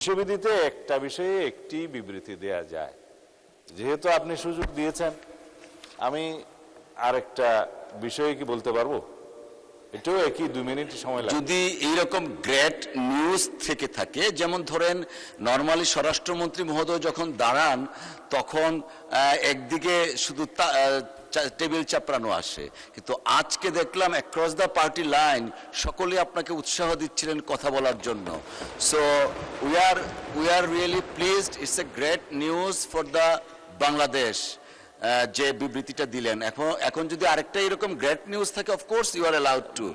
বিশ্ববিদ্যালয়তে একটা বিষয়ে একটি বিবৃতি দেয়া যায়, যেহেতু আপনি সুযোগ দিয়েছেন আমি আরেকটা বিষয়ে কি বলতে পারবো? এটাও একই 2 মিনিট সময় লাগে। যদি এইরকম গ্রেট নিউজ থেকে থাকে, যেমন ধরেন নরমালি স্বরাষ্ট্রমন্ত্রী মহোদয় যখন দাঁড়ান তখন একদিকে শুধু টেবিল চাপড়ানো আসে, কিন্তু আজকে দেখলাম অ্যাক্রস দ্য পার্টি লাইন সকলে আপনাকে উৎসাহ দিচ্ছিলেন কথা বলার জন্য। So we are really pleased, it's a great news for the Bangladesh যে বিবৃতিটা দিলেন। এখন যদি আরেকটা এরকম গ্রেট নিউজ থাকে, of course you are allowed to,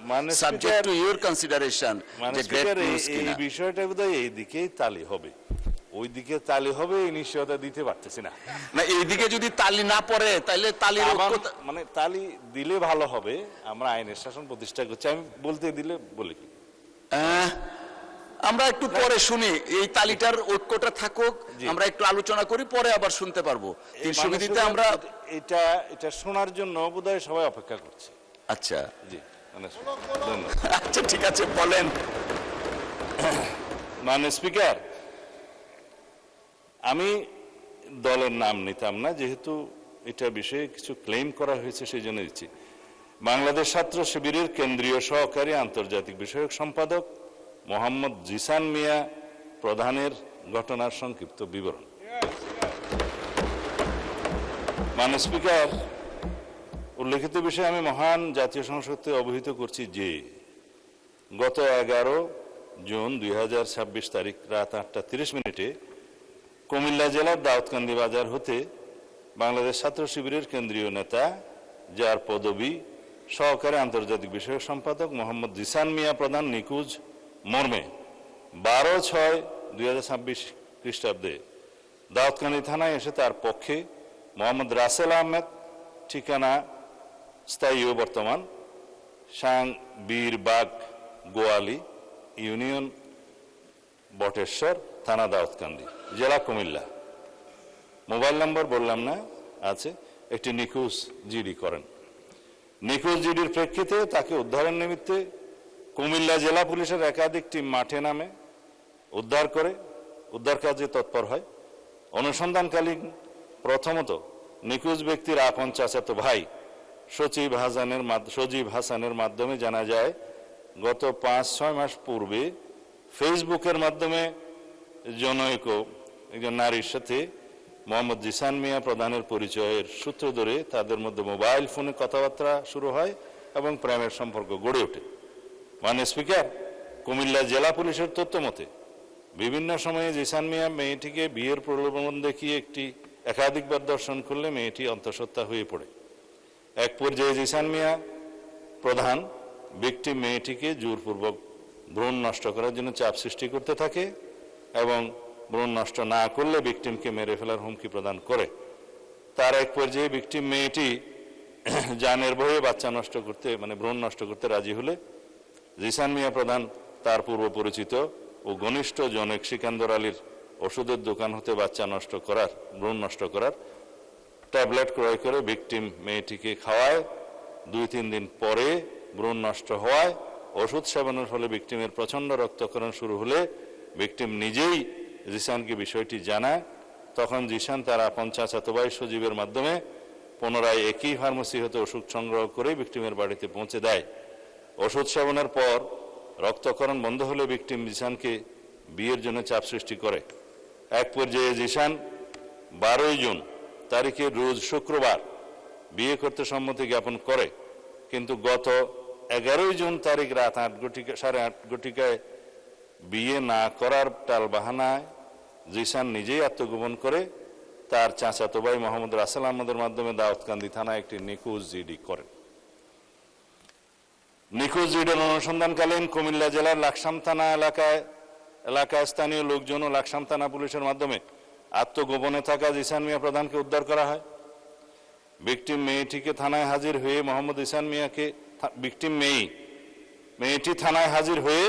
subject to your consideration যে গ্রেট নিউজ কিনা। এই বিষয়টা বোধহয় এই দিকেই তালি হবে, ওই দিকে তালি হবে, এই নিশ্চয়তা দিতে পারতেছি না। না, এইদিকে যদি তালি না পড়ে তাহলে তালির মানে তালি দিলে ভালো হবে। আমরা আইনের শাসন প্রতিষ্ঠা করছি, আমি বলতে দিলে বলে কি আমরা একটু পরে শুনি, এই তালিটার ঐক্যটা থাকুক, আমরা একটু আলোচনা করি, পরে আবার শুনতে পারবো। তিনশোবিধিতে আমরা এটা শোনার জন্য বোধহয় সবাই অপেক্ষা করছে। আচ্ছা জি, আচ্ছা ঠিক আছে, বলেন। মাননীয় স্পিকার, আমি দলের নাম নিতাম না, যেহেতু এটা বিষয়ে কিছু ক্লেম করা হয়েছে সেই জন্য দিচ্ছি। বাংলাদেশ ছাত্র শিবিরের কেন্দ্রীয় সহকারী আন্তর্জাতিক বিষয়ক সম্পাদক মোহাম্মদ জিসান মিয়া প্রধানের ঘটনার সংক্ষিপ্ত বিবরণ। মাননীয় স্পিকার, উল্লেখিত বিষয়ে আমি মহান জাতীয় সংসদকে অবহিত করছি যে গত 11 জুন 2026 তারিখ রাত 8:30 কুমিল্লা জেলার দাউদকান্দি বাজার হতে বাংলাদেশ ছাত্র শিবিরের কেন্দ্রীয় নেতা, যার পদবি সহকারী আন্তর্জাতিক বিষয়ক সম্পাদক মোহাম্মদ জিসান মিয়া প্রধান নিখোঁজ মর্মে 12/6/2026 খ্রিস্টাব্দে দাউদকান্দি থানায় এসে তার পক্ষে মোহাম্মদ রাসেল আহমেদ, ঠিকানা স্থায়ী ও বর্তমান বীরবাগ গোয়ালি ইউনিয়ন বটেশ্বর থানা দাউদকান্দি জেলা কুমিল্লা, মোবাইল নম্বর বললাম না আছে, একটি নিখোঁজ জিডি করেন। নিখোঁজ জিডির প্রেক্ষিতে তাকে উদ্ধারের নিমিত্তে কুমিল্লা জেলা পুলিশের একাধিক টিম মাঠে নামে উদ্ধার কাজে তৎপর হয়। অনুসন্ধানকালীন প্রথমত নিখোঁজ ব্যক্তির আপন চাচাতো ভাই সজীব হাসানের মাধ্যমে জানা যায় গত 5-6 মাস পূর্বে ফেসবুকের মাধ্যমে জনৈক একজন নারীর সাথে মোহাম্মদ জিসান মিয়া প্রধানের পরিচয়ের সূত্র ধরে তাদের মধ্যে মোবাইল ফোনে কথাবার্তা শুরু হয় এবং প্রেমের সম্পর্ক গড়ে ওঠে। মাননীয় স্পিকার, কুমিল্লা জেলা পুলিশের তথ্য মতে বিভিন্ন সময়ে জিসান মিয়া মেয়েটিকে বিয়ের প্রলোভন দেখিয়ে একাধিকবার দর্শন করলে মেয়েটি অন্তঃসত্ত্বা হয়ে পড়ে। এক পর্যায়ে জিসান মিয়া প্রধান ভিকটিম মেয়েটিকে জোরপূর্বক ভ্রূণ নষ্ট করার জন্য চাপ সৃষ্টি করতে থাকে এবং ভ্রূণ নষ্ট না করলে ভিকটিমকে মেরে ফেলার হুমকি প্রদান করে। তার এক পর্যায়ে ভিকটিম মেয়েটি জানের ভয়ে বাচ্চা নষ্ট করতে ভ্রূণ নষ্ট করতে রাজি হলে জিসান মিয়া প্রধান তার পূর্ব পরিচিত ও ঘনিষ্ঠ জনৈক সিকান্দর আলীর ওষুধের দোকান হতে ভ্রূণ নষ্ট করার ট্যাবলেট ক্রয় করে ভিকটিম মেয়েটিকে খাওয়ায়। 2-3 দিন পরে ভ্রূণ নষ্ট হওয়ায় ওষুধ সেবনের ফলে ভিকটিমের প্রচন্ড রক্তক্ষরণ শুরু হলে ভিকটিম নিজেই জিসানকে বিষয়টি জানায়। তখন জিসান তার আপন চাচাতো ভাই সজীবের মাধ্যমে পুনরায় একই ফার্মেসি হতে ওষুধ সংগ্রহ করে ভিকটিমের বাড়িতে পৌঁছে দেয়। ওষুধ সেবনের পর রক্তক্ষরণ বন্ধ হলে ভিকটিম জিসানকে বিয়ের জন্য চাপ সৃষ্টি করে। এক পর্যায়ে জিসান 12 জুন তারিখে রোজ শুক্রবার বিয়ে করতে সম্মতি জ্ঞাপন করে, কিন্তু গত 11 জুন তারিখ রাত 8:30 বিয়ে না করার টালবাহানায় জিসান নিজেই আত্মগোপন করে তার চাচাতো ভাই মোহাম্মদ রাসেল আহমদের মাধ্যমে দাউদকান্দি থানায় একটি নিখোঁজ জিডি করেন। নিখোঁজ জিডির অনুসন্ধানকালীন কুমিল্লা জেলার লাকসাম থানা এলাকায় স্থানীয় লোকজন ও লাকসাম থানা পুলিশের মাধ্যমে আত্মগোপনে থাকা জিসান মিয়া প্রধানকে উদ্ধার করা হয়। ভিকটিম মেয়েটিকে থানায় হাজির হয়ে মোহাম্মদ জিসান মিয়াকে মেয়েটি থানায় হাজির হয়ে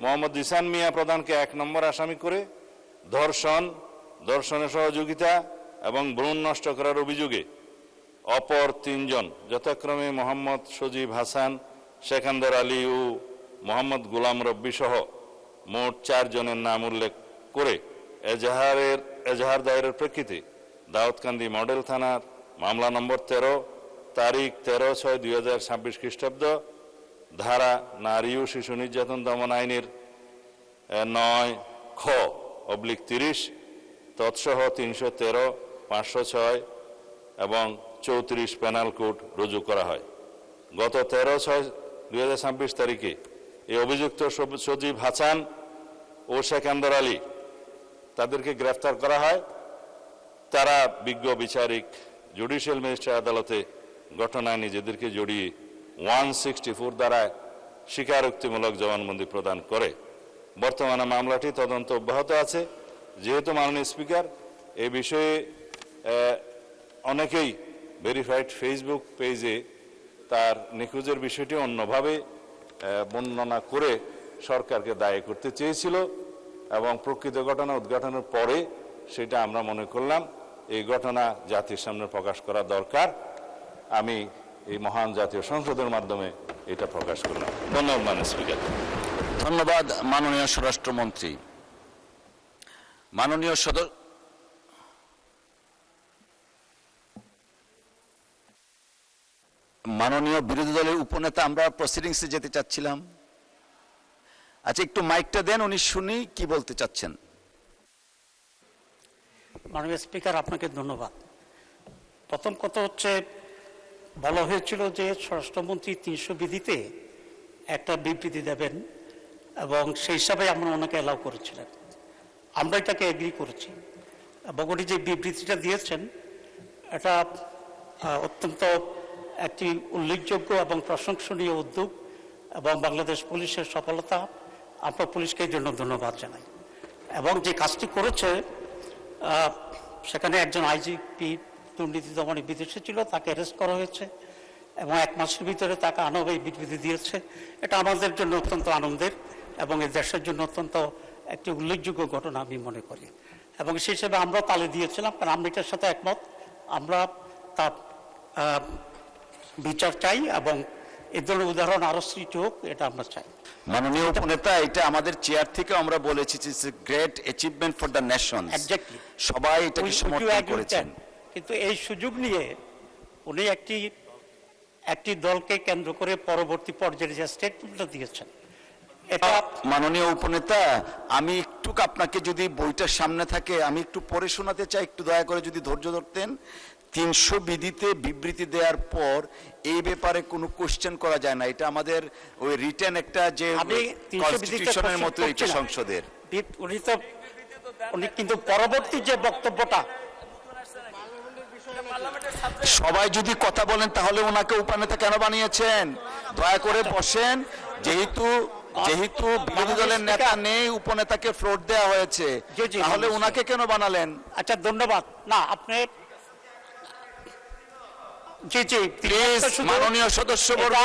মোহাম্মদ জিসান মিয়া প্রধানকে 1 নম্বর আসামি করে ধর্ষণে সহযোগিতা এবং ভ্রূণ নষ্ট করার অভিযোগে অপর 3 জন যথাক্রমে মোহাম্মদ সজীব হাসান, সিকান্দর আলী ও মোহাম্মদ গোলাম রব্বি সহ মোট 4 জনের নাম উল্লেখ করে এজাহার দায়েরের প্রেক্ষিতে দাউদকান্দি মডেল থানার মামলা নম্বর 13 তারিখ 13/6/2026 খ্রিস্টাব্দ ধারা নারী ও শিশু নির্যাতন দমন আইনের 9(খ)/30 তৎসহ 313, 506 এবং 34 পেনাল কোড রুজু করা হয়। গত 13/6/2026 তারিখে এই অভিযুক্ত সজীব হাসান ও সেকান্দর আলী তাদেরকে গ্রেফতার করা হয়। তারা বিজ্ঞ বিচারিক জুডিশিয়াল ম্যাজিস্ট্রেট আদালতে ঘটনায় নিজেদেরকে জড়িয়ে 164 দ্বারায় স্বীকারোক্তিমূলক জবানবন্দি প্রদান করে। বর্তমানে মামলাটি তদন্ত অব্যাহত আছে। যেহেতু মাননীয় স্পিকার এই বিষয়ে অনেকেই ভেরিফাইড ফেসবুক পেজে তার নিখোঁজের বিষয়টি অন্যভাবে বর্ণনা করে সরকারকে দায়ী করতে চেয়েছিল এবং প্রকৃত ঘটনা উদ্ঘাটনের পরে সেটা আমরা মনে করলাম এই ঘটনা জাতির সামনে প্রকাশ করা দরকার। আমি এই মহান জাতীয় সংসদের মাধ্যমে এটা প্রকাশ করলাম। ধন্যবাদ মাননীয় স্পিকার। ধন্যবাদ মাননীয় স্বরাষ্ট্রমন্ত্রী। মাননীয় বিরোধী দলের উপনেতা, আমরা প্রসিডিংসে যেতে চাচ্ছিলাম। আচ্ছা, একটু মাইকটা দেন, উনি শুনি কি বলতে চাচ্ছেন। মাননীয় স্পিকার, আপনাকে ধন্যবাদ। প্রথম কথা হচ্ছে, বলা হয়েছিল যে স্বরাষ্ট্রমন্ত্রী 300 বিধিতে একটা বিবৃতি দেবেন এবং সেই হিসাবে আমরা ওনাকে অ্যালাউ করেছিলেন। আমরা এটাকে এগ্রি করেছি এবং উনি যে বিবৃতিটা দিয়েছেন এটা অত্যন্ত একটি উল্লেখযোগ্য এবং প্রশংসনীয় উদ্যোগ এবং বাংলাদেশ পুলিশের সফলতা। আমরা পুলিশকে এই জন্য ধন্যবাদ জানাই। এবং যে কাজটি করেছে সেখানে একজন আইজিপি দুর্নীতি দমনে বিদেশে ছিল, তাকে অ্যারেস্ট করা হয়েছে এবং 1 মাসের ভিতরে তাকে আনবে বিবৃতি দিয়েছে। এটা আমাদের জন্য অত্যন্ত আনন্দের এবং এই দেশের জন্য অত্যন্ত একটি উল্লেখযোগ্য ঘটনা আমি মনে করি এবং সেই হিসেবে আমরা তালে দিয়েছিলাম, কারণ আমরা এটার সাথে একমত। আমরা তার বিচার চাই এবং এই ধরনের উদাহরণ আরো সৃষ্টি হোক, এটা আমরা চাই। মাননীয় উপনেতা, এটা আমাদের চেয়ার থেকে আমরা বলেছি great achievement for the nation. Exactly, সবাই এটাকে সমর্থন করেছেন। কিন্তু এই সুযোগ নিয়ে উনি একটি দলকে কেন্দ্র করে পরবর্তী পর্যায়ে যে স্টেটমেন্টটা দিয়েছেন, এটা মাননীয় উপনেতা, আমি একটু আপনাকে যদি বইটার সামনে থাকে আমি একটু পড়ে শোনাতে চাই, একটু দয়া করে যদি ধৈর্য ধরতেন। 300 বিধিতে বিবৃতি দেওয়ার পর এই ব্যাপারে কোনো কোশ্চেন করা যায় না। এটা আমাদের ওই রিটেন একটা যে কনস্টিটিউশনের মতো এটা সংসদের। উনি কিন্তু পরবর্তী যে বক্তব্যটা, সবাই যদি কথা বলেন তাহলে ওনাকে উপনেতা কেন বানিয়েছেন? দয়া করে বসেন। যেহেতু বিরোধী দলের নেতা নেই, উপনেতাকে ফ্লোর দেওয়া হয়েছে, তাহলে ওনাকে কেন বানালেন? আচ্ছা, ধন্যবাদ। না, আপনি জি জি প্লিজ, মাননীয় সদস্যবর্গ,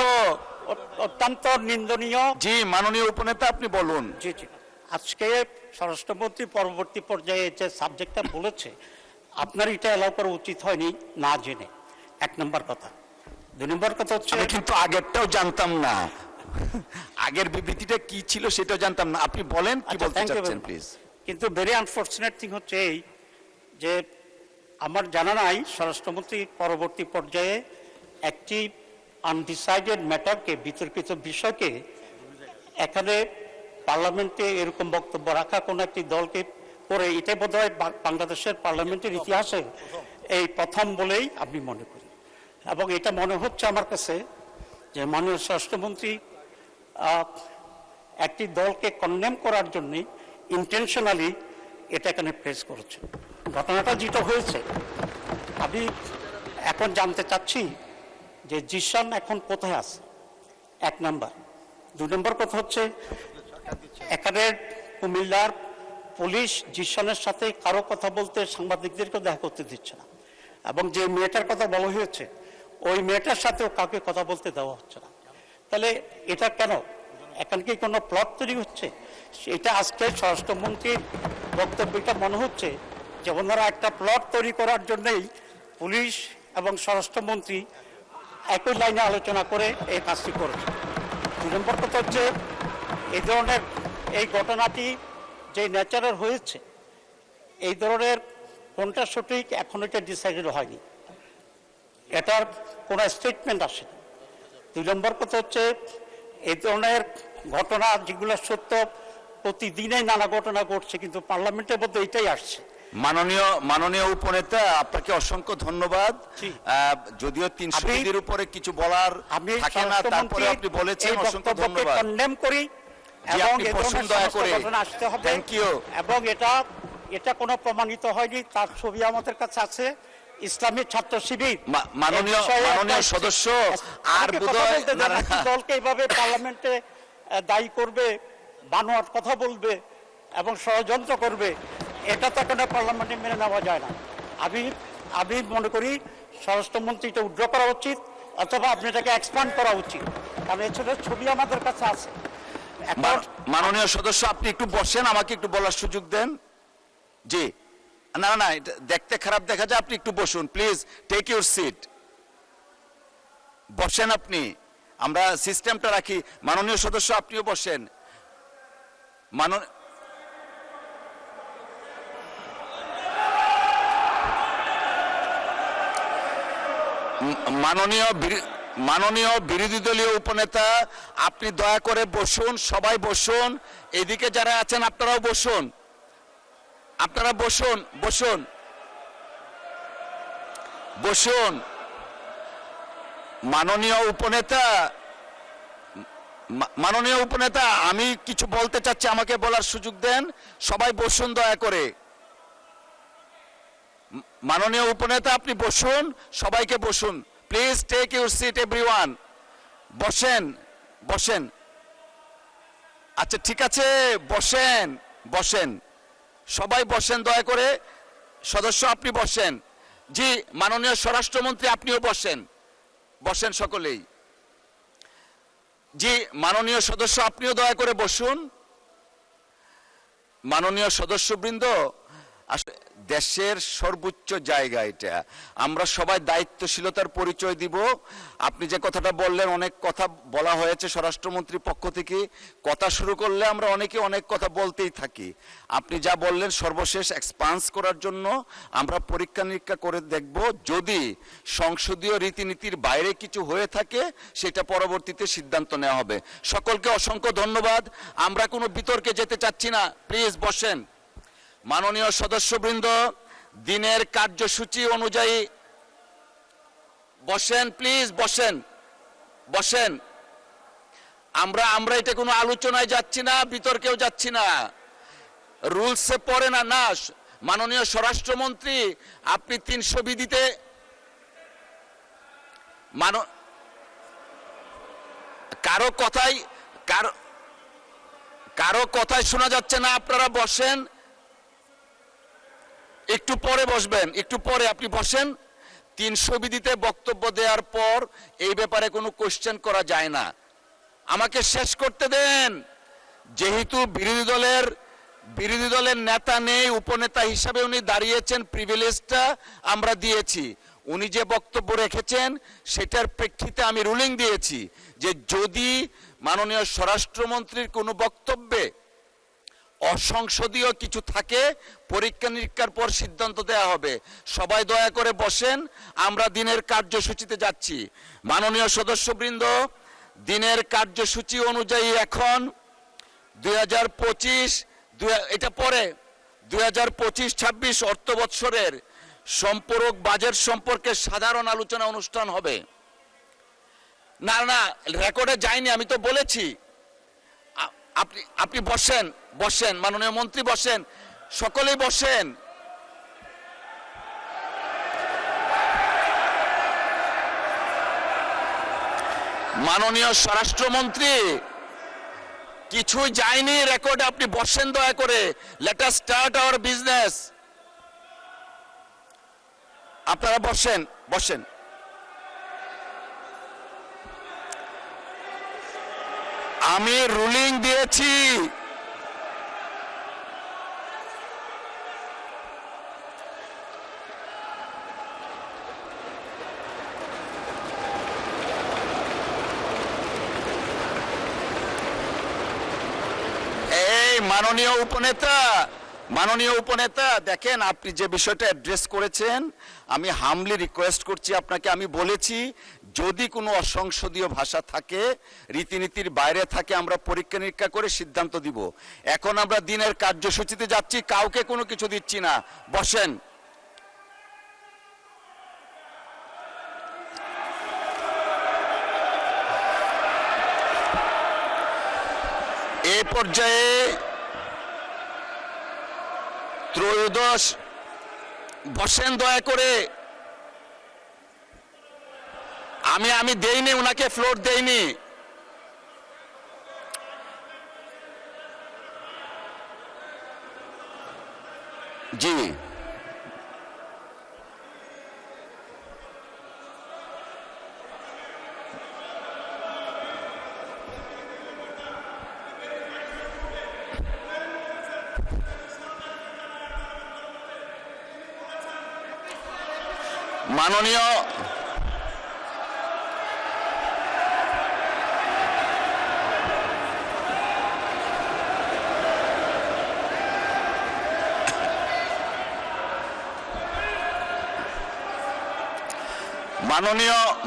অত্যন্ত নিন্দনীয়। জি মাননীয় উপনেতা, আপনি বলুন। জি জি, আজকে স্বরাষ্ট্রমন্ত্রী পরবর্তী পর্যায়ে যে সাবজেক্টটা বলেছে, আপনার এটা অ্যালাউ করা উচিত হয়নি না জেনে, 1 নম্বর কথা। 2 নম্বর কথা হচ্ছে, আমি কিন্তু আগেরটাও জানতাম না, আগের বিবৃতিটা কি ছিল সেটাও জানতাম না। আপনি বলেন কি বলতে চাচ্ছেন প্লিজ। কিন্তু ভেরি আনফরচুনেট থিং হচ্ছে এই যে আমার জানা নাই স্বরাষ্ট্রমন্ত্রী পরবর্তী পর্যায়ে একটি আনডিসাইডেড ম্যাটারকে, বিতর্কিত বিষয়কে এখানে পার্লামেন্টে এরকম বক্তব্য রাখা কোন একটি দলকে করে, এটাই বোধহয় বাংলাদেশের পার্লামেন্টের ইতিহাসে এই প্রথম বলেই আমি মনে করি। এবং এটা মনে হচ্ছে আমার কাছে যে মাননীয় স্বরাষ্ট্রমন্ত্রী একটি দলকে কন্ডেম করার জন্য ইন্টেনশনালি এটা এখানে প্রেস করেছে। ঘটনাটা যেটা হয়েছে, আমি এখন জানতে চাচ্ছি যে জিশান এখন কোথায় আছে, 1 নাম্বার। 2 নম্বর কথা হচ্ছে, এখানে কুমিল্লার পুলিশ জিশানের সাথে কারো কথা বলতে সাংবাদিকদেরকে দেখা করতে দিচ্ছে না এবং যে মেয়েটার কথা বলা হয়েছে ওই মেয়েটার সাথেও কাউকে কথা বলতে দেওয়া হচ্ছে না। তাহলে এটা কেন? এখন কি কোনো প্লট তৈরি হচ্ছে? এটা আজকে স্বরাষ্ট্রমন্ত্রীর বক্তব্যটা মনে হচ্ছে যে ওনারা একটা প্লট তৈরি করার জন্যই পুলিশ এবং স্বরাষ্ট্রমন্ত্রী একই লাইনে আলোচনা করে এই কাজটি করেছে। 2 নম্বর কথা হচ্ছে, এই ধরনের এই ঘটনাটি যে ন্যাচারাল হয়েছে, এই ধরনের কোনটা সঠিক এখন এটা ডিসাইডেড হয়নি, এটার কোনো স্টেটমেন্ট আসেনি। 2 নম্বর কথা হচ্ছে এই ধরনের ঘটনা যেগুলো সত্য, প্রতিদিনই নানা ঘটনা ঘটছে, কিন্তু পার্লামেন্টের মধ্যে এটাই আসছে। মাননীয় উপনেতা, আপনাকে অসংখ্য ধন্যবাদ। যদিও 300 বিধির উপরে কিছু বলার থাকে না, তারপরে আপনি বলেছেন, অসংখ্য ধন্যবাদ। কন্ডেম করি এবং এই ধরনের সমস্ত ঘটনা আসতে হবে। Thank you. এবং এটা কোনো প্রমাণিত হয়নি, তার ছবি আমাদের কাছে আছে। ইসলামী ছাত্র শিবির মাননীয় সদস্য আর বোধহয় দলকে এইভাবে পার্লামেন্টে দায়ী করবে, বানোয়াট কথা বলবে এবং ষড়যন্ত্র করবে, এটা তো কোনো পার্লামেন্টে মেনে নেওয়া যায় না। আমি মনে করি স্বরাষ্ট্রমন্ত্রী এটা উইথড্র করা উচিত, অথবা আপনি এটাকে এক্সপ্যান্ড করা উচিত, কারণ এছাড়া ছবি আমাদের কাছে আছে। মাননীয় সদস্য, আপনি একটু বসেন, আমাকে একটু বলার সুযোগ দেন। জি, না এটা দেখতে খারাপ দেখা যায়, আপনি একটু বসুন প্লিজ, টেক ইউর সিট, বসেন আপনি, আমরা সিস্টেমটা রাখি। মাননীয় সদস্য, আপনিও বসেন। মাননীয় বিরোধী দলীয় উপনেতা, আপনি দয়া করে বসুন, সবাই বসুন, এদিকে যারা আছেন আপনারাও বসুন, আপনারা বসুন বসুন বসুন। মাননীয় উপনেতা, আমি কিছু বলতে চাচ্ছি, আমাকে বলার সুযোগ দেন, সবাই বসুন দয়া করে। মাননীয় উপনেতা, আপনি বসুন, সবাইকে বসুন please, take your seat everyone, বসেন। আচ্ছা ঠিক আছে, বসেন, সবাই বসেন দয়া করে। সদস্য আপনি বসেন। জি, মাননীয় স্বরাষ্ট্রমন্ত্রী আপনিও বসেন সকলেই। জি, মাননীয় সদস্য আপনিও দয়া করে বসুন। মাননীয় সদস্যবৃন্দ, দেশের সর্বোচ্চ জায়গা এটা, আমরা সবাই দায়িত্বশীলতার পরিচয় দিব। আপনি যে কথাটা বললেন, অনেক কথা বলা হয়েছে স্বরাষ্ট্রমন্ত্রীর পক্ষ থেকে, কথা শুরু করলে আমরা অনেকে অনেক কথা বলতেই থাকি। আপনি যা বললেন সর্বশেষ এক্সপান্স করার জন্য আমরা পরীক্ষা নিরীক্ষা করে দেখব, যদি সংসদীয় রীতিনীতির বাইরে কিছু হয়ে থাকে সেটা পরবর্তীতে সিদ্ধান্ত নেওয়া হবে। সকলকে অসংখ্য ধন্যবাদ। আমরা কোনো বিতর্কে যেতে চাচ্ছি না, প্লিজ বসেন। মাননীয় সদস্যবৃন্দ, দিনের কার্যসূচি অনুযায়ী বসেন প্লিজ, বসেন। আমরা এটা কোনো আলোচনায় যাচ্ছি না, বিতর্কেও যাচ্ছি না, রুলসে পড়ে না। মাননীয় স্বরাষ্ট্রমন্ত্রী, আপনি 300 বিধিতে কারো কথাই শোনা যাচ্ছে না, আপনারা বসেন, একটু পরে বসবেন, একটু পরে আপনি বসেন। 300 বিধিতে বক্তব্য দেওয়ার পর এই ব্যাপারে কোনো কোশ্চেন করা যায় না। আমাকে শেষ করতে দেন। যেহেতু বিরোধী দলের নেতা নেই, উপনেতা হিসাবে উনি দাঁড়িয়েছেন, প্রিভিলেজটা আমরা দিয়েছি। উনি যে বক্তব্য রেখেছেন সেটার প্রেক্ষিতে আমি রুলিং দিয়েছি যে যদি মাননীয় স্বরাষ্ট্রমন্ত্রীর কোনো বক্তব্যে অসংসদীয় কিছু থাকে, পরীক্ষা নিরীক্ষার পর সিদ্ধান্ত দেওয়া হবে। সবাই দয়া করে বসেন, আমরা দিনের কার্যসূচিতে যাচ্ছি। মাননীয় সদস্যবৃন্দ, দিনের কার্যসূচি অনুযায়ী এখন 2025-26 অর্থ বৎসরের সম্পূরক বাজেট সম্পর্কে সাধারণ আলোচনা অনুষ্ঠান হবে। না রেকর্ডে যায়নি, আমি তো বলেছি। আপনি বসেন, মাননীয় মন্ত্রী বসেন, সকলেই বসেন। মাননীয় স্বরাষ্ট্রমন্ত্রী, কিছুই যায়নি রেকর্ডে, আপনি বসেন দয়া করে। Let us start our business. আপনারা বসেন। আমি রুলিং দিয়েছি। মাননীয় উপনেতা দেখেন, আপনি যে বিষয়টা অ্যাড্রেস করেছেন, আমি হামলি রিকোয়েস্ট করছি আপনাকে। আমি বলেছি যদি কোনো অসংসদীয় ভাষা থাকে, রীতিনীতির বাইরে থাকে, আমরা পরীক্ষা নিরীক্ষা করে সিদ্ধান্ত দিব। এখন আমরা দিনের কার্যসূচিতে যাচ্ছি, কাউকে কোনো কিছু দিচ্ছি না। বসেন। এ পর্যায়ে ত্রয়োদশ, বসেন দয়া করে। আমি দেইনি, ওনাকে ফ্লোর দেইনি। জি,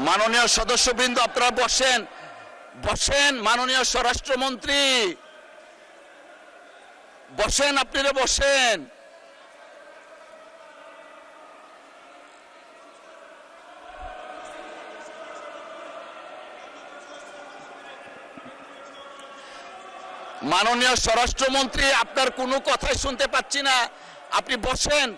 মাননীয় সদস্যবৃন্দ, আপনারা বসেন। মাননীয় স্বরাষ্ট্রমন্ত্রী বসেন, আপনারা বসেন। মাননীয় স্বরাষ্ট্রমন্ত্রী, আপনার কোনো কথাই শুনতে পাচ্ছি না, আপনি বসেন।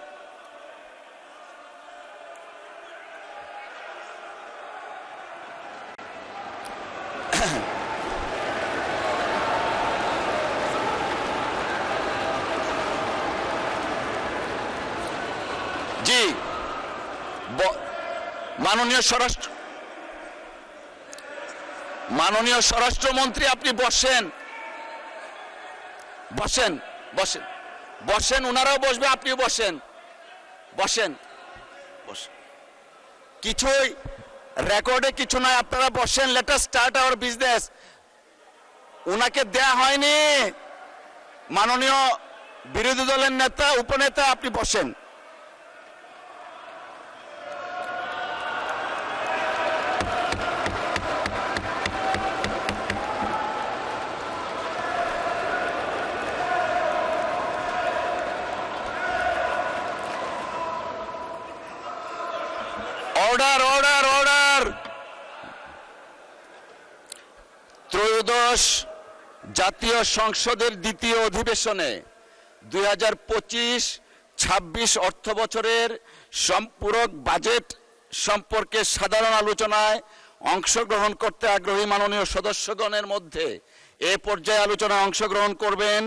জি, মাননীয় স্বরাষ্ট্রমন্ত্রী, আপনি বসেন। ওনারাও বসবে, আপনিও বসেন। কিছুই রেকর্ডে কিছু নাই, আপনারা বসেন। Let us start our business. ওনাকে দেয়া হয়নি। মাননীয় বিরোধী দলের নেতা, উপনেতা, আপনি বসেন। অর্ডার। ত্রয়োদশ জাতীয় সংসদের দ্বিতীয় অধিবেশনে 2025-26 অর্থ বছরের সম্পূরক বাজেট সম্পর্কে সাধারণ আলোচনায় অংশগ্রহণ করতে আগ্রহী মাননীয় সদস্যগণের মধ্যে এ পর্যায়ে আলোচনায় অংশগ্রহণ করবেন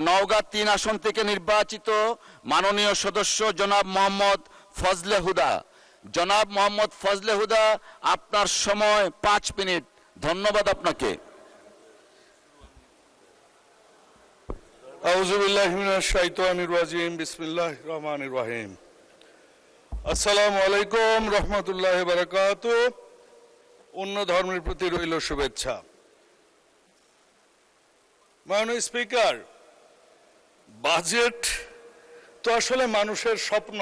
নওগাঁ 3 আসন থেকে নির্বাচিত মাননীয় সদস্য জনাব মোহাম্মদ ফজলে হুদা। জনাব মোহাম্মদ ফজলে হুদা, আপনার সময় 5 মিনিট। ধন্যবাদ আপনাকে। আউযু বিল্লাহি মিনাশ শাইতানির রাজিম। বিসমিল্লাহির রহমানির রহিম। আসসালামু আলাইকুম রাহমাতুল্লাহি ওয়া বারাকাতুহু। অন্য ধর্মের প্রতি রইল শুভেচ্ছা। মাননীয় স্পিকার, বাজেট তো আসলে মানুষের স্বপ্ন।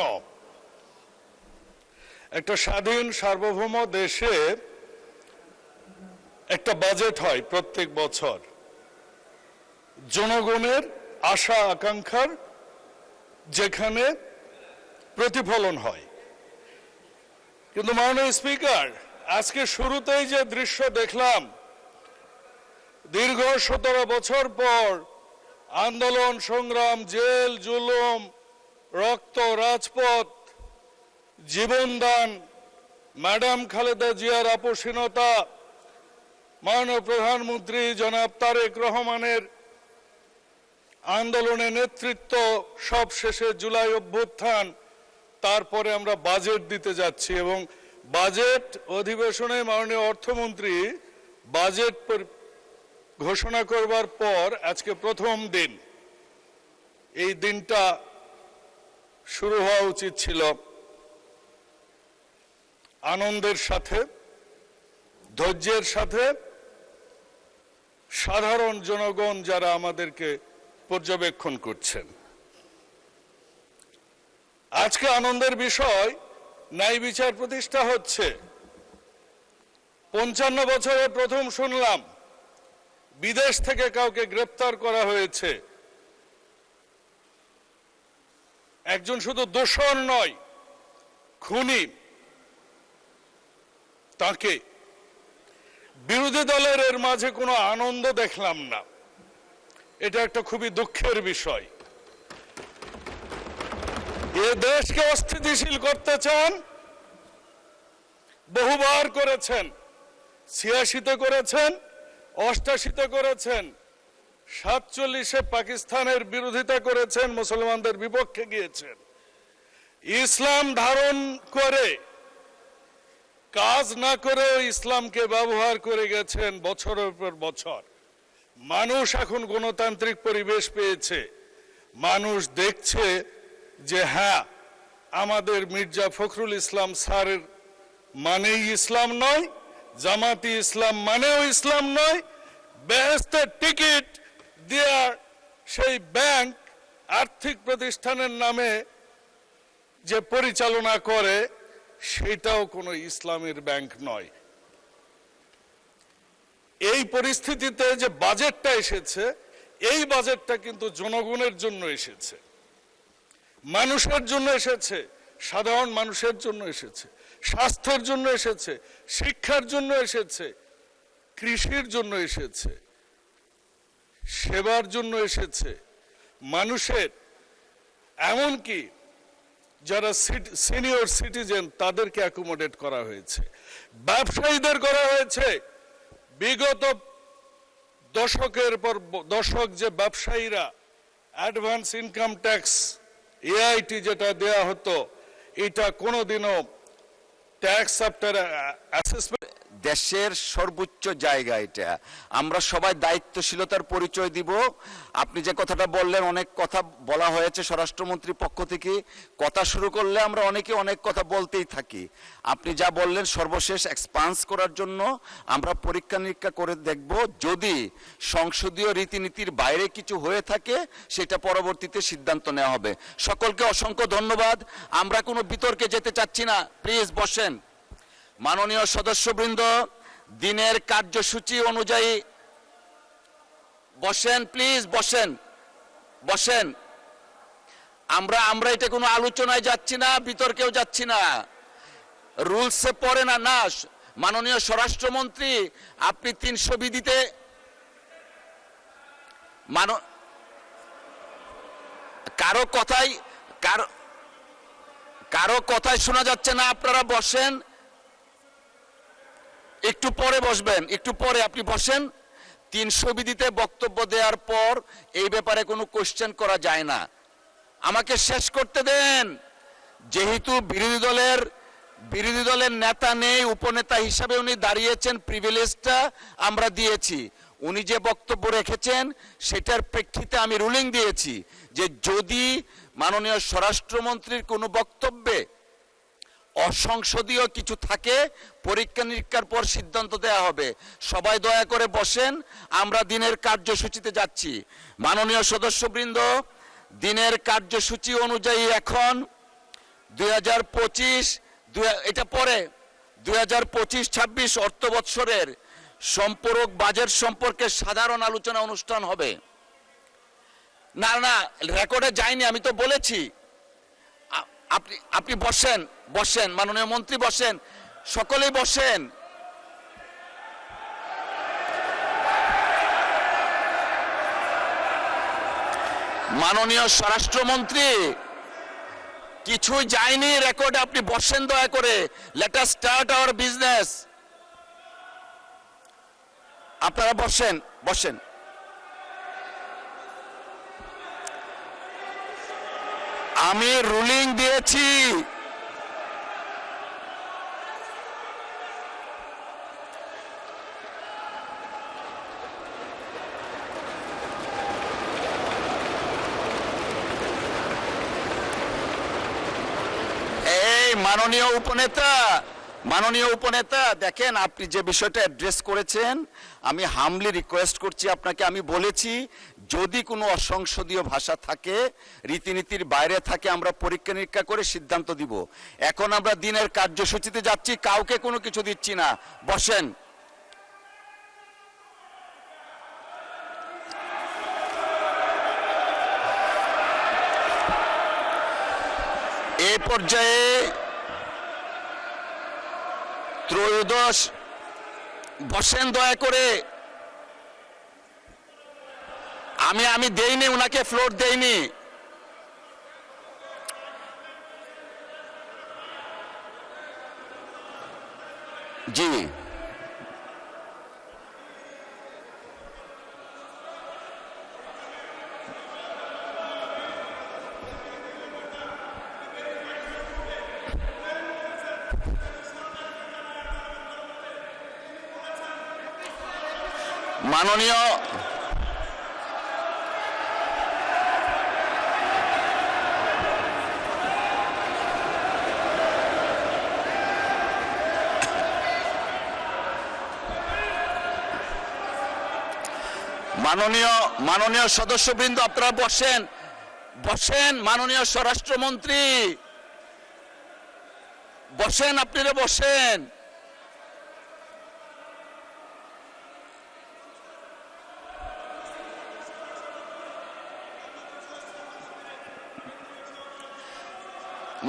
একটা স্বাধীন সার্বভৌম দেশে একটা বাজেট হয় প্রত্যেক বছর, জনগণের আশা আকাঙ্ক্ষার যেখানে প্রতিফলন হয়। কিন্তু মাননীয় স্পিকার, আজকে শুরুতেই যে দৃশ্য দেখলাম, দীর্ঘ 17 বছর পর আন্দোলন সংগ্রাম, জেল জুলুম, রক্ত, রাজপথ, জীবনদান, ম্যাডাম খালেদা জিয়ার আপোষহীনতা, মাননীয় প্রধানমন্ত্রী জনাব তারেক রহমানের আন্দোলনে নেতৃত্ব, সব শেষে জুলাই অভ্যুত্থান, তারপরে আমরা বাজেট দিতে যাচ্ছি। এবং বাজেট অধিবেশনে মাননীয় অর্থমন্ত্রী বাজেট ঘোষণা করবার পর আজকে প্রথম দিন। এই দিনটা শুরু হওয়া উচিত ছিল আনন্দের সাথে, ধৈর্যের সাথে, সাধারণ জনগণ যারা আমাদেরকে পর্যবেক্ষণ করছেন। আজকে আনন্দের বিষয়, ন্যায় বিচার প্রতিষ্ঠা হচ্ছে। 55 বছরে প্রথম শুনলাম বিদেশ থেকে কাউকে গ্রেপ্তার করা হয়েছে। একজন শুধু দোষর নয়, খুনি, তাকে বিরোধী দলের এর মাঝে কোনো আনন্দ দেখলাম না। এটা একটা খুবই দুঃখের বিষয়। এ দেশকে অস্থিতিশীল করতে চান, বহুবার করেছেন। 86-তে করেছেন, 88-তে করেছেন, 47-এ পাকিস্তানের বিরোধিতা করেছেন, মুসলমানদের বিপক্ষে গিয়েছেন। ইসলাম ধারণ করে কাজ না করেও ইসলামকে ব্যবহার করে গেছেন বছরের পর বছর। মানুষ এখন গণতান্ত্রিক পরিবেশ পেয়েছে। মানুষ দেখছে যে হ্যাঁ, আমাদের মির্জা ফখরুল ইসলাম স্যারের মানেই ইসলাম নয়, জামাতি ইসলাম মানেও ইসলাম নয়। বেহেশতের টিকিট দেয়া সেই ব্যাংক আর্থিক প্রতিষ্ঠানের নামে যে পরিচালনা করে, সেটাও কোনো ইসলামের ব্যাংক নয়। এই পরিস্থিতিতে যে বাজেটটা এসেছে, এই বাজেটটা কিন্তু জনগণের জন্য এসেছে, মানুষের জন্য এসেছে, সাধারণ মানুষের জন্য এসেছে, স্বাস্থ্যের জন্য এসেছে, শিক্ষার জন্য এসেছে, কৃষির জন্য এসেছে, সেবার জন্য এসেছে। মানুষের, এমনকি যারা সিনিয়র সিটিজেন তাদেরকে অ্যাকোমোডেট করা হয়েছে, ব্যবসায়ীদের করা হয়েছে। বিগত দশকের পর দশক যে ব্যবসায়ীরা অ্যাডভান্স ইনকাম ট্যাক্স এআইটি যেটা দেয়া হতো, এটা কোনোদিনও ট্যাক্স আফটার অ্যাসেসমেন্ট। দেশের সর্বোচ্চ জায়গা এটা। আমরা সবাই দায়িত্বশীলতার পরিচয় দিব। আপনি যে কথাটা বললেন, অনেক কথা বলা হয়েছে স্বরাষ্ট্রমন্ত্রীর পক্ষ থেকে। কথা শুরু করলে আমরা অনেকে অনেক কথা বলতেই থাকি। আপনি যা বললেন সর্বশেষ এক্সপান্স করার জন্য আমরা পরীক্ষা নিরীক্ষা করে দেখব। যদি সংসদীয় রীতিনীতির বাইরে কিছু হয়ে থাকে, সেটা পরবর্তীতে সিদ্ধান্ত নেওয়া হবে। সকলকে অসংখ্য ধন্যবাদ। আমরা কোনো বিতর্কে যেতে চাচ্ছি না। প্লিজ বসেন। মাননীয় সদস্যবৃন্দ, দিনের কার্যসূচি অনুযায়ী বসেন, প্লিজ বসেন, বসেন। আমরা এটা কোনো আলোচনায় যাচ্ছি না, বিতর্কেও যাচ্ছি না, রুলসে পড়ে না। না, মাননীয় স্বরাষ্ট্রমন্ত্রী, আপনি 300 বিধিতে কারো কথাই শোনা যাচ্ছে না। আপনারা বসেন, একটু পরে বসবেন, একটু পরে আপনি বসেন। 300 বিধিতে বক্তব্য দেওয়ার পর এই ব্যাপারে কোনো কোশ্চেন করা যায় না। আমাকে শেষ করতে দেন। যেহেতু বিরোধী দলের নেতা নেই, উপনেতা হিসাবে উনি দাঁড়িয়েছেন, প্রিভিলেজটা আমরা দিয়েছি। উনি যে বক্তব্য রেখেছেন সেটার প্রেক্ষিতে আমি রুলিং দিয়েছি যে যদি মাননীয় স্বরাষ্ট্রমন্ত্রীর কোনো বক্তব্যে অসংসদীয় কিছু থাকে, পরীক্ষা নিরীক্ষার পর সিদ্ধান্ত দেওয়া হবে। সবাই দয়া করে বসেন, আমরা দিনের কার্যসূচিতে যাচ্ছি। মাননীয় সদস্যবৃন্দ, দিনের কার্যসূচি অনুযায়ী এখন 2025 এটা পরে 2025-26 অর্থ বৎসরের সম্পূরক বাজেট সম্পর্কে সাধারণ আলোচনা অনুষ্ঠান হবে। না না, রেকর্ডে যায়নি, আমি তো বলেছি। আপনি বসেন, বসেন, মাননীয় মন্ত্রী বসেন, সকলেই বসেন। মাননীয় স্বরাষ্ট্রমন্ত্রী, কিছুই যায়নি রেকর্ডে, আপনি বসেন দয়া করে। Let us start our business. আপনারা বসেন, বসেন। আমি রুলিং দিয়েছি। এই মাননীয় উপনেতা, মাননীয় উপনেতা, দেখেন আপনি যে বিষয়টা অ্যাড্রেস করেছেন, আমি হামলি রিকোয়েস্ট করছি আপনাকে। আমি বলেছি যদি কোনো অসংসদীয় ভাষা থাকে, রীতিনীতির বাইরে থাকে, আমরা পরীক্ষা নিরীক্ষা করে সিদ্ধান্ত দিব। এখন আমরা দিনের কার্যসূচিতে যাচ্ছি, কাউকে কোনো কিছু দিচ্ছি না। বসেন। এই পর্যায়ে ত্রয়োদশ, বসেন দয়া করে। আমি দেইনি, ওনাকে ফ্লোর দেইনি। জি, মাননীয় মাননীয় সদস্যবৃন্দ, আপনারা বসেন, বসেন। মাননীয় স্বরাষ্ট্রমন্ত্রী বসেন, আপনারা বসেন।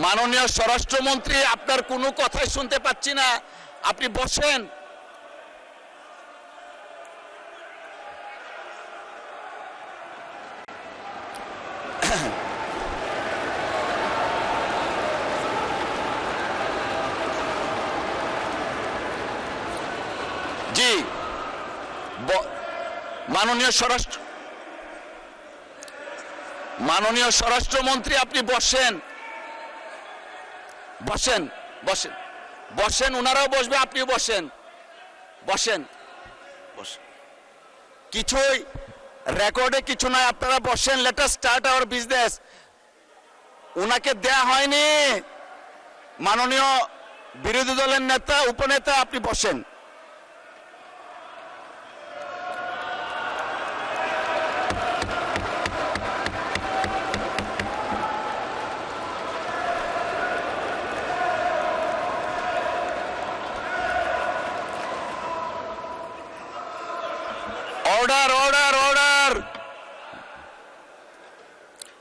মাননীয় স্বরাষ্ট্রমন্ত্রী, আপনার কোনো কথাই শুনতে পাচ্ছি না, আপনি বসেন। জি, মাননীয় স্বরাষ্ট্রমন্ত্রী, আপনি বসেন, বসেন, বসেন, বসেন। ওনারাও বসবে, আপনিও বসেন, বসেন, বসেন। কিছুই রেকর্ডে কিছু নাই, আপনারা বসেন। Let us start our business. ওনাকে দেয়া হয়নি। মাননীয় বিরোধী দলের নেতা, উপনেতা, আপনি বসেন।